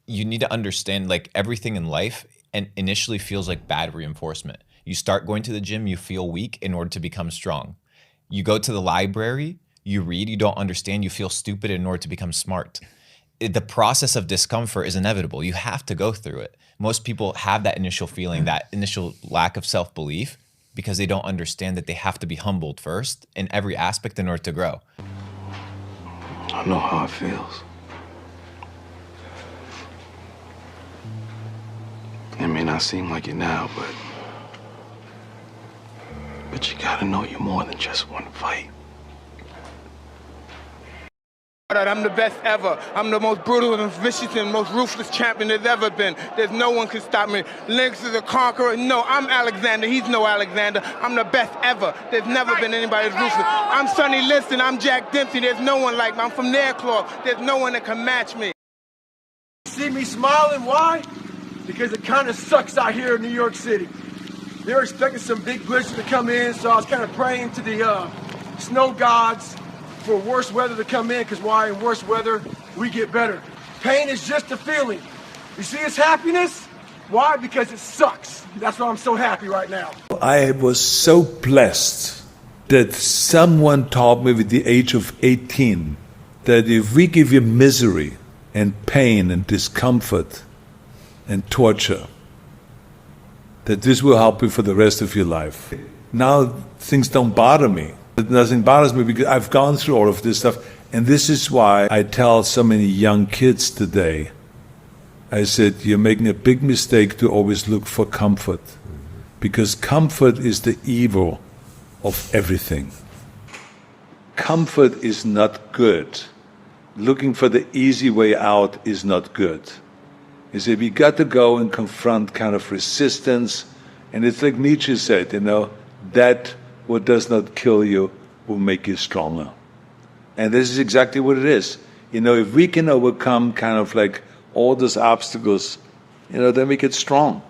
you need to understand, like, everything in life and initially feels like bad reinforcement. You start going to the gym, you feel weak in order to become strong. You go to the library, you read, you don't understand, you feel stupid in order to become smart. The process of discomfort is inevitable. You have to go through it. Most people have that initial feeling, that initial lack of self-belief, because they don't understand that they have to be humbled first in every aspect in order to grow. I know how it feels. It may not seem like it now, but you gotta know you're more than just one fight. I'm the best ever. I'm the most brutal and vicious and most ruthless champion there's ever been. There's no one can stop me. Lynx is a conqueror. No, I'm Alexander. He's no Alexander. I'm the best ever. There's never been anybody as ruthless. I'm Sonny Liston. I'm Jack Dempsey. There's no one like me. I'm from Nairclaw. There's no one that can match me. See me smiling? Why? Because it kind of sucks out here in New York City. They were expecting some big blizzard to come in, so I was kind of praying to the snow gods for worse weather to come in, because why, in worse weather, we get better. Pain is just a feeling. You see it's happiness? Why? Because it sucks. That's why I'm so happy right now. I was so blessed that someone taught me with the age of 18 that if we give you misery and pain and discomfort and torture, that this will help you for the rest of your life. Now things don't bother me. Nothing bothers me because I've gone through all of this stuff. And this is why I tell so many young kids today, I said, you're making a big mistake to always look for comfort. Because comfort is the evil of everything. Comfort is not good. Looking for the easy way out is not good. You see, we got to go and confront kind of resistance. And it's like Nietzsche said, that what does not kill you will make you stronger. And this is exactly what it is. If we can overcome kind of like all those obstacles, then we get strong.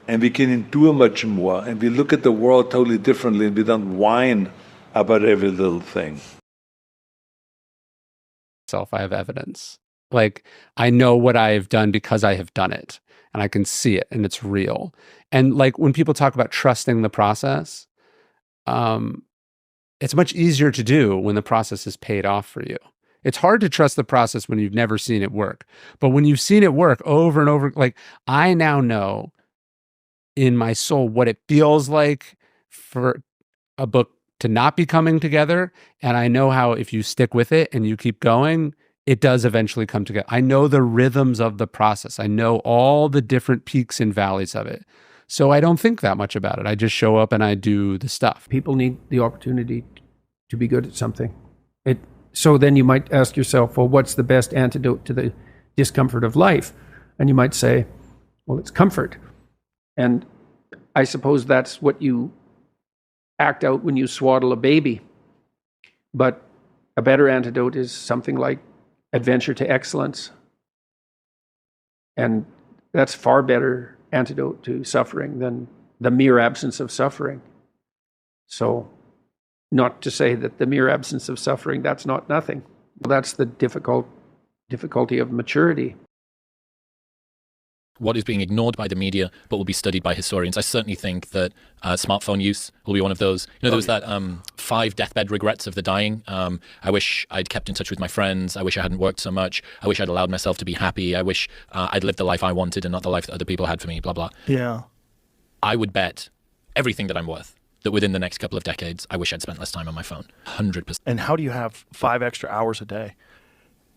And we can endure much more. And we look at the world totally differently, and we don't whine about every little thing. I have evidence. Like, I know what I have done because I have done it, and I can see it, and it's real. And like when people talk about trusting the process, it's much easier to do when the process is paid off for you. It's hard to trust the process when you've never seen it work. But when you've seen it work over and over, like I now know in my soul what it feels like for a book to not be coming together. And I know how if you stick with it and you keep going, it does eventually come together. I know the rhythms of the process. I know all the different peaks and valleys of it. So I don't think that much about it. I just show up and I do the stuff. People need the opportunity to be good at something. So then you might ask yourself, well, what's the best antidote to the discomfort of life? And you might say, well, it's comfort. And I suppose that's what you act out when you swaddle a baby. But a better antidote is something like adventure to excellence. And that's far better antidote to suffering than the mere absence of suffering. So not to say that the mere absence of suffering, that's not nothing. That's the difficulty of maturity. What is being ignored by the media, but will be studied by historians. I certainly think that smartphone use will be one of those. There was that 5 deathbed regrets of the dying. I wish I'd kept in touch with my friends. I wish I hadn't worked so much. I wish I'd allowed myself to be happy. I wish I'd lived the life I wanted and not the life that other people had for me, blah, blah. Yeah. I would bet everything that I'm worth that within the next couple of decades, I wish I'd spent less time on my phone. 100%. And how do you have 5 extra hours a day?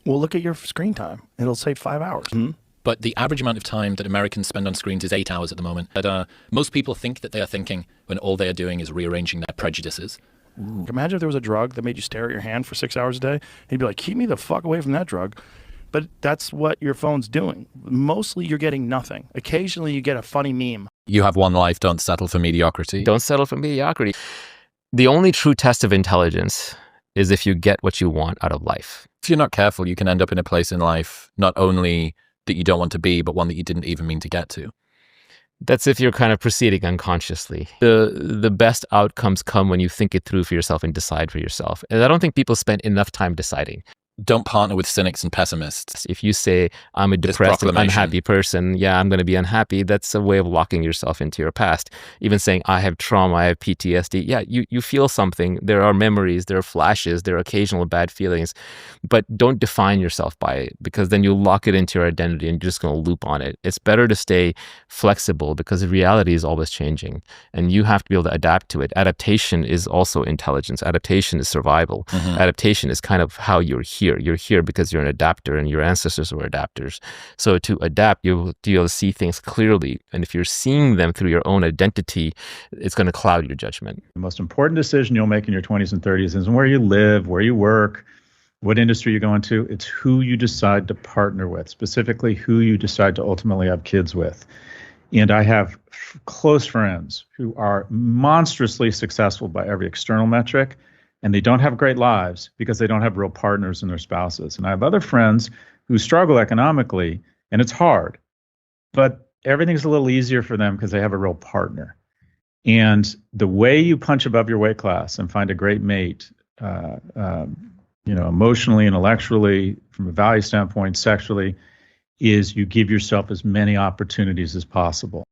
Well, look at your screen time. It'll say 5 hours. Mm-hmm. But the average amount of time that Americans spend on screens is 8 hours at the moment. But most people think that they are thinking when all they are doing is rearranging their prejudices. Ooh. Imagine if there was a drug that made you stare at your hand for 6 hours a day. You'd be like, keep me the fuck away from that drug. But that's what your phone's doing. Mostly you're getting nothing. Occasionally you get a funny meme. You have one life, don't settle for mediocrity. Don't settle for mediocrity. The only true test of intelligence is if you get what you want out of life. If you're not careful, you can end up in a place in life not only that you don't want to be, but one that you didn't even mean to get to. That's if you're kind of proceeding unconsciously. The best outcomes come when you think it through for yourself and decide for yourself. And I don't think people spend enough time deciding. don't partner with cynics and pessimists. If you say, I'm a This depressed and proclamation. unhappy person, yeah, I'm going to be unhappy, that's a way of locking yourself into your past. Even saying, I have trauma, I have PTSD, yeah, you feel something. There are memories, there are flashes, there are occasional bad feelings, but don't define yourself by it, because then you'll lock it into your identity and you're just going to loop on it. It's better to stay flexible, because reality is always changing and you have to be able to adapt to it. Adaptation is also intelligence. Adaptation is survival. Adaptation is kind of how you're here. You're here because you're an adapter and your ancestors were adapters. So to adapt, you'll be able to see things clearly. And if you're seeing them through your own identity, it's going to cloud your judgment. The most important decision you'll make in your 20s and 30s isn't where you live, where you work, what industry you go into. It's who you decide to partner with, specifically who you decide to ultimately have kids with. And I have close friends who are monstrously successful by every external metric, and they don't have great lives because they don't have real partners in their spouses. And I have other friends who struggle economically, and it's hard, but everything's a little easier for them because they have a real partner. And the way you punch above your weight class and find a great mate, emotionally, intellectually, from a value standpoint, sexually, is you give yourself as many opportunities as possible.